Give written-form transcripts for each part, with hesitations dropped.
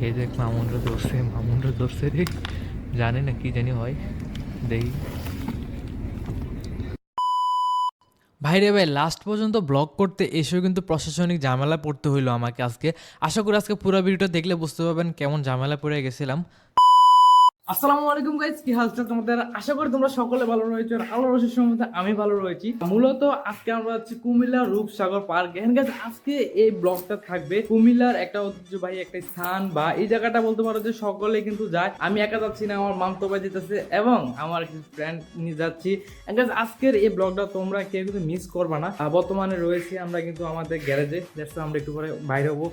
এই দেখ মামুনরা ধরছে রে, জানে না কি জানি হয়, দেখি। ভাই রে ভাই, লাস্ট পর্যন্ত ব্লগ করতে এসেও কিন্তু প্রশাসনিক ঝামেলা পড়তে হইলো আমাকে আজকে। আশা করি আজকে পুরো ভিডিওটা দেখলে বুঝতে পারবেন কেমন ঝামেলা পড়ে গেছিলাম। আসসালামু আলাইকুম গাইস, কি হালচাল তোমাদের? আশা করি তোমরা সকলে ভালো রয়েছো আর আল্লাহর অশেষ রহমতে আমি ভালো রয়েছি। মূলত আজকে আমরা যাচ্ছি কুমিল্লা রূপসাগর পার্ক। এখানে গাইস আজকে এই ব্লগটা থাকবে কুমিল্লার একটা ঐতিহ্যবাহী একটা স্থান, বা এই জায়গাটা বলতে পারো যে সকলে কিন্তু যায়। আমি একা যাচ্ছি না, আমার মামতো ভাই যেতেছে এবং আমার কিছু ফ্রেন্ড নিয়ে যাচ্ছি। গাইস আজকের এই ব্লগটা তোমরা কেউ কিন্তু মিস করবা না। বর্তমানে রয়েছে আমরা কিন্তু আমাদের গ্যারেজে, দেখছো আমরা একটু পরে বাইরে হবো,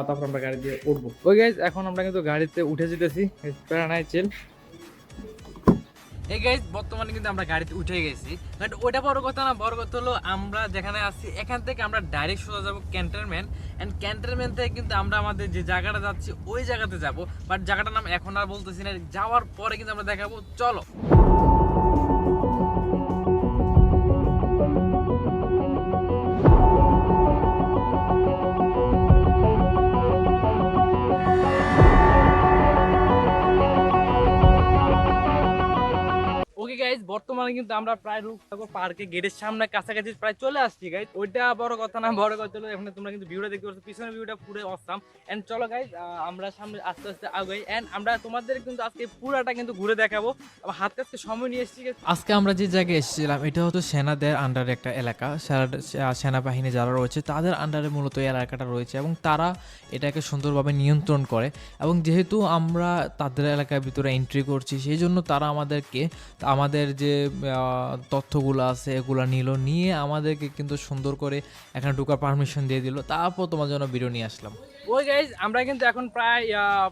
তারপর আমরা গাড়ি দিয়ে উঠবো। ওই গাইস এখন আমরা কিন্তু গাড়িতে উঠে যেতেছি, প্যারা নাই, চিল। এই গাইস বর্তমানে কিন্তু আমরা গাড়িতে উঠে গেছি, বাট ওটা বড় কথা না। বড় কথা হলো আমরা যেখানে আছি এখান থেকে আমরা ডাইরেক্ট সোজা যাবো ক্যান্টনমেন্ট, এন্ড ক্যান্টনমেন্ট থেকে কিন্তু আমরা আমাদের যে জায়গাটা যাচ্ছি ওই জায়গাতে যাবো। বাট জায়গাটার নাম এখন আর বলতেছি না, যাওয়ার পরে কিন্তু আমরা দেখাবো, চলো। ওকে গাইজ, বর্তমানে কিন্তু আমরা প্রায় রূপসাগর পার্কে গেটের সামনে কাছাকাছি প্রায় চলে আসছি গাইজ। ওইটা বড় কথা না, বড় কথা হলো এখানে তোমরা কিন্তু ভিউটা দেখতে পাচ্ছ, পিছনের ভিউটা পুরো অসাম। এন্ড চলো গাইজ আমরা সামনে আস্তে আস্তে আগাই, এন্ড আমরা তোমাদের কিন্তু আজকে পুরাটা কিন্তু ঘুরে দেখাবো। হাতে আজকে সময় নিয়ে এসেছি। আজকে আমরা যে জায়গায় এসেছিলাম এটা হতো সেনাদের আন্ডারে একটা এলাকা। সেনাবাহিনী যারা রয়েছে তাদের আন্ডারে মূলত এই এলাকাটা রয়েছে এবং তারা এটাকে সুন্দরভাবে নিয়ন্ত্রণ করে। এবং যেহেতু আমরা তাদের এলাকার ভিতরে এন্ট্রি করছি, সেই জন্য তারা আমাদেরকে আমাদের যে তথ্যগুলো আছে এগুলো নিয়ে আমাদেরকে কিন্তু সুন্দর করে এখানে ঢোকার পারমিশন দিয়ে দিল। তারপর তোমার জন্য ভিডিও নিয়ে আসলাম। ওই গাইজ আমরা কিন্তু এখন প্রায়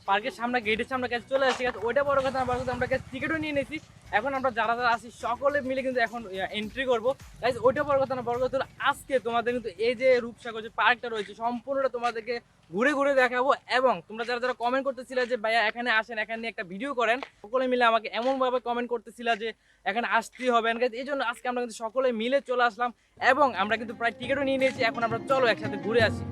পার্কের সামনে গেটের সামনে কাছে চলে আসছি। ওইটা বড় কথা না, বড় কথা আমরা টিকিটও নিয়ে নিয়েছি। এখন আমরা যারা যারা আছি সকলে মিলে কিন্তু এখন এন্ট্রি করবো গাইজ। ওইটা বড় কথা না, বড় কথা হলো আজকে তোমাদের কিন্তু এই যে রূপসাগর যে পার্কটা রয়েছে সম্পূর্ণটা তোমাদেরকে ঘুরে ঘুরে দেখাবো। এবং তোমরা যারা যারা কমেন্ট করতেছিলে যে ভাইয়া এখানে আসেন, এখানে নিয়ে একটা ভিডিও করেন, সকলে মিলে আমাকে এমনভাবে কমেন্ট করতেছিল যে এখানে আসতেই হবে। এই জন্য আজকে আমরা কিন্তু সকলে মিলে চলে আসলাম এবং আমরা কিন্তু প্রায় টিকিটও নিয়ে নিয়েছি। এখন আমরা চলো একসাথে ঘুরে আসি।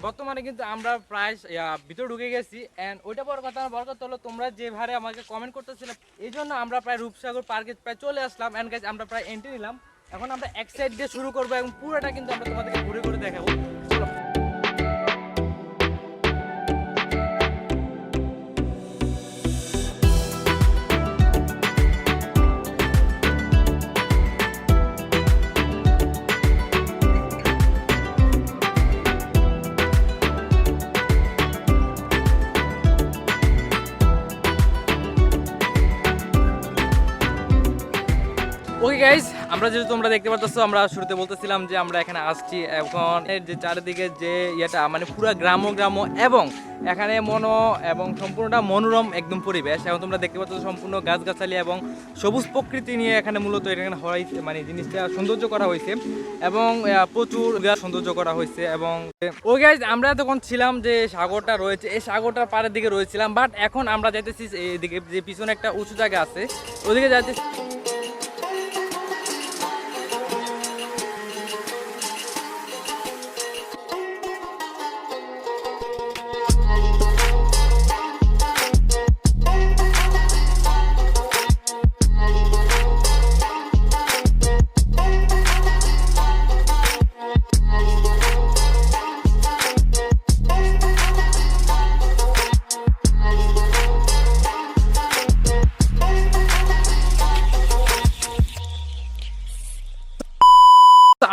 বর্তমানে কিন্তু আমরা প্রায় ভিতরে ঢুকে গেছি। এন্ড ওইটা বড় কথা হলো তোমরা যে ভারে আমাকে কমেন্ট করতেছিলে, এই জন্য আমরা প্রায় রূপসাগর পার্কে প্রায় চলে আসলাম। এন্ড গাইস আমরা প্রায় এন্ট্রি নিলাম। এখন আমরা এক সাইড দিয়ে শুরু করবো এবং পুরোটা কিন্তু আমরা তোমাদেরকে ঘুরে ঘুরে দেখাবো। চলো। ওকে গাইজ, আমরা যেহেতু তোমরা দেখতে পাচ্ছ, আমরা শুরুতে বলতেছিলাম যে আমরা এখানে আসছি। এখন এর যে চারিদিকে যে ইয়েটা মানে পুরো গ্রাম এবং এখানে এবং সম্পূর্ণটা মনোরম একদম পরিবেশ। এবং তোমরা দেখতে পাচ্ছ সম্পূর্ণ গাছগাছালি এবং সবুজ প্রকৃতি নিয়ে এখানে মূলত এখানে মানে জিনিসটা সৌন্দর্য করা হয়েছে এবং প্রচুর সৌন্দর্য করা হয়েছে। এবং ওই গাইজ আমরা তখন ছিলাম যে সাগরটা রয়েছে, এই সাগরটার পাড়ের দিকে রয়েছিলাম, বাট এখন আমরা যাইতেছি এইদিকে যে পিছনে একটা উঁচু জায়গা আছে ওদিকে যাইতেছি।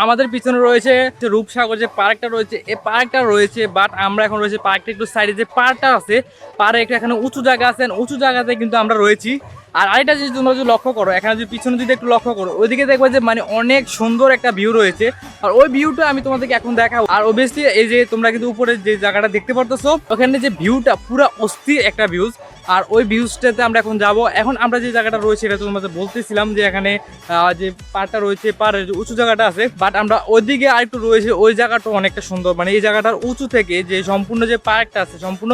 আমাদের পিছনে রয়েছে রূপসাগর যে পার্কটা রয়েছে, এই পার্কটা রয়েছে, বাট আমরা এখন রয়েছে পার্কটা একটু সাইডে যে পার্কটা আছে, পার্কে একটু এখানে উঁচু জায়গা আছে, উঁচু জায়গাতে কিন্তু আমরা রয়েছি। আর আরেকটা জিনিস তোমরা যদি লক্ষ্য করো, এখানে যদি পিছনে যদি একটু লক্ষ্য করো, ওইদিকে দেখবে যে মানে অনেক সুন্দর একটা ভিউ রয়েছে। আর ওই ভিউটা আমি তোমাদেরকে এখন দেখাবো। আর অবভিয়াসলি এই যে তোমরা কিন্তু উপরে যে জায়গাটা দেখতে পারতেছো, ওখানে যে ভিউটা পুরো অস্থির একটা ভিউজ। আর ওই ভিউজটাতে আমরা এখন যাব। এখন আমরা যে জায়গাটা রয়েছে এটা তোমাদের বলতেছিলাম যে এখানে যে পাড়টা রয়েছে, পাড়ের যে উঁচু জায়গাটা আছে, বাট আমরা ওইদিকে আরেকটু রয়েছে, ওই জায়গাটা অনেকটা সুন্দর। মানে এই জায়গাটার উঁচু থেকে যে সম্পূর্ণ যে পার্কটা আছে, সম্পূর্ণ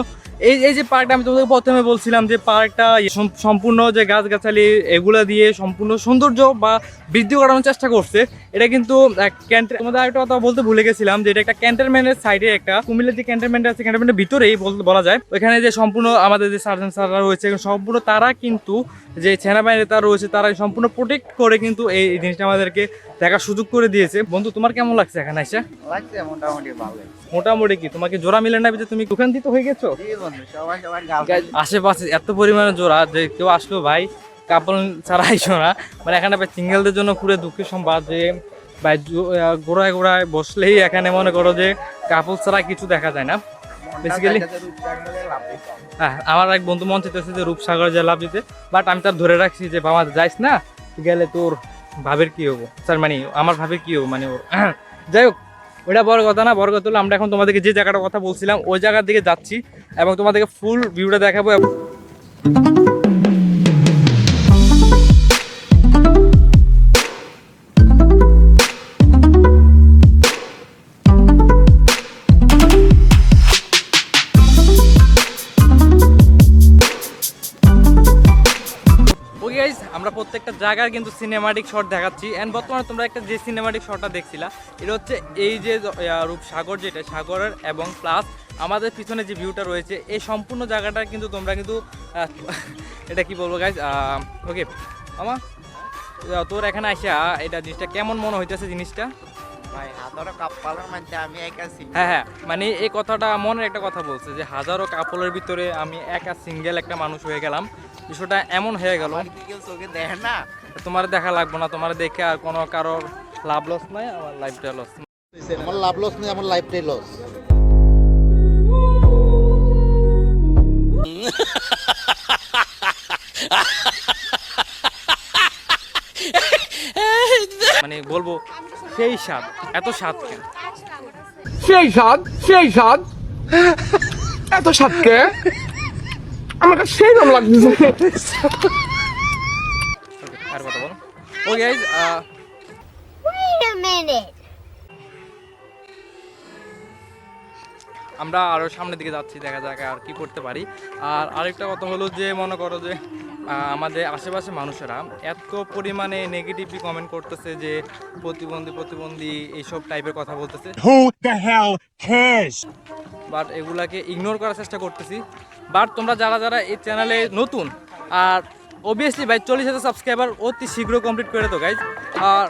এই যে পার্কটা আমি তোমাদের প্রথমে বলছিলাম যে পার্কটা সম্পূর্ণ যে গাছগাছালি এগুলো দিয়ে সম্পূর্ণ সৌন্দর্য বা বৃদ্ধি করানোর চেষ্টা করছে। এটা কিন্তু তোমাদের আরেকটা কথা বলতে ভুলে গেছিলাম যে এটা একটা ক্যান্টনমেন্টের সাইডে, একটা কুমিল্লার যে ক্যান্টনমেন্ট আছে, ক্যান্টনমেন্টের ভিতরেই বলা যায়। ওইখানে যে সম্পূর্ণ আমাদের যে সার্জন স্যাররা রয়েছে সম্পূর্ণ তারা কিন্তু যে সেনাবাহিনী তারা রয়েছে, তারা সম্পূর্ণ প্রোটেক্ট করে কিন্তু এই জিনিসটা আমাদেরকে দেখার সুযোগ করে দিয়েছে। বন্ধু, তোমার কেমন লাগছে এখানে এসে? লাগছে মোটামুটি ভালো। মোটামুটি কি তোমাকে জোড়া মিলে না যে তুমি দোকানটিত হয়ে গেছো? আশেপাশে এত পরিমাণে জোড়া যে কেউ আসলো ভাই কাপল ছাড়া আইসো না। মানে এখানে সিঙ্গেলদের জন্য পুরো দুঃখের সংবাদ যে ভাই গোড়ায় গোড়ায় বসলেই এখানে মনে করো যে কাপল ছাড়া কিছু দেখা যায় না বেসিক্যালি। হ্যাঁ, আমার এক বন্ধু মন চাইতেছে যে রূপসাগর যে লাভ দিতে, বাট আমি তার ধরে রাখছি যে বাবা যাইস না, গেলে তোর ভাবের কি হবো স্যার, মানে আমার ভাবের কি হবো, মানে ওর যাই হোক ওইটা বড় কথা না। বড় কথা হলো আমরা এখন তোমাদেরকে যে জায়গাটার কথা বলছিলাম ওই জায়গার দিকে যাচ্ছি এবং তোমাদেরকে ফুল ভিউটা দেখাবো। আমরা প্রত্যেকটা জায়গার কিন্তু সিনেমাটিক শট দেখাচ্ছি। এন্ড বর্তমানে তোমরা একটা যে সিনেমাটিক শটটা দেখছিলা, এটা হচ্ছে এই যে রূপসাগর, যেটা সাগরের এবং প্লাস আমাদের পিছনে যে ভিউটা রয়েছে, এই সম্পূর্ণ জায়গাটা কিন্তু তোমরা কিন্তু এটা কি বলবো গাইজ, ওকে আমা তোর এখানে আসা এটা জিনিসটা কেমন মনে হইতেছে জিনিসটা? হ্যাঁ হ্যাঁ, মানে এই কথাটা মনের একটা কথা বলছে যে হাজারো কাপলের ভিতরে আমি একা সিঙ্গেল একটা মানুষ হয়ে গেলাম। বিষয়টা এমন হয়ে গেল, তোমার দেখা লাগবো না, তোমার দেখে আর কোনো কারোর লাভ লস নাই, আমার লাইফটা লস। আমার লাভ লস নেই, আমার লাইফটাই লস। মানে বলবো সেই স্বাদ, এত স্বাদ কেন? সেই স্বাদ এত স্বাদকে আমার কাছে সেই নাম লাগছে। আর কথা বলো। Okay guys, Wait a minute. আমরা আরও সামনের দিকে যাচ্ছি, দেখা যাক আর কি করতে পারি। আর আরেকটা কথা হলো যে মনে করো যে আমাদের আশেপাশে মানুষেরা এত পরিমাণে নেগেটিভলি কমেন্ট করতেছে যে প্রতিবন্ধী এইসব টাইপের কথা বলতেছে। Who the hell cares? But এগুলাকে ইগনোর করার চেষ্টা করতেছি। বাট তোমরা যারা এই চ্যানেলে নতুন, আর অবভিয়াসলি ভাই 40,000 সাবস্ক্রাইবার অতি শীঘ্র কমপ্লিট করে তো গাইজ। আর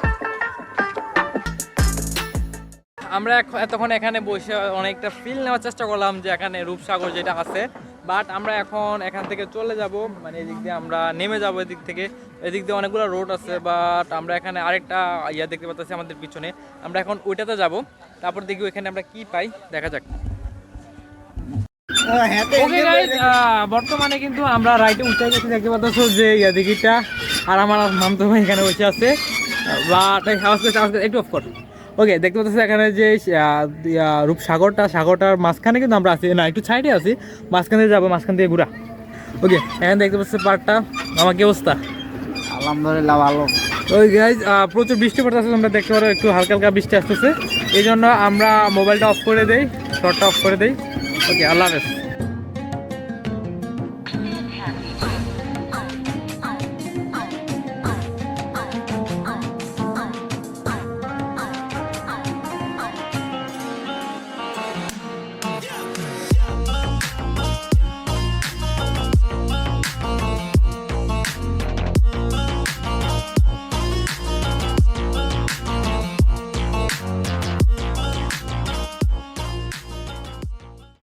আমরা এতক্ষণ এখানে বসে অনেকটা ফিল নেওয়ার চেষ্টা করলাম যে এখানে রূপসাগর যেটা আছে, বাট আমরা এখন এখান থেকে চলে যাব, মানে এদিক দিয়ে আমরা নেমে যাব এদিক থেকে। এদিক দিয়ে অনেকগুলো রোড আছে, বাট আমরা এখানে আরেকটা ইয়া দেখতে পাচ্ছি আমাদের পিছনে, আমরা এখন ওইটাতে যাব। তারপর দেখি ওইখানে আমরা কি পাই, দেখা যাক। ওকে গাইস, বর্তমানে কিন্তু আমরা রাইটে উঠে গেছি, দেখতে পাচ্ছ যে দিঘিটা, আর আমার মামতো ভাই এখানে বসে আছে। বাট একটু অফ কর। ওকে, দেখতে পাচ্ছি এখানে যে সাগরটার মাঝখানে কিন্তু আমরা আছি না, একটু সাইডে আছি, মাঝখান দিয়ে যাবো, মাঝখান দিয়ে ঘুরা। ওকে, এখানে দেখতে পাচ্ছি পার্কটা। আমার কি অবস্থা? আলহামদুলিল্লাহ ভালো। ওই গাইজ, প্রচুর বৃষ্টি পড়তেছে, তোমরা দেখতে পারো একটু হালকা হালকা বৃষ্টি আসতেছে, এই জন্য আমরা মোবাইলটা অফ করে দেই, শর্টটা অফ করে দেই। ওকে, আল্লাহ হাফেজ।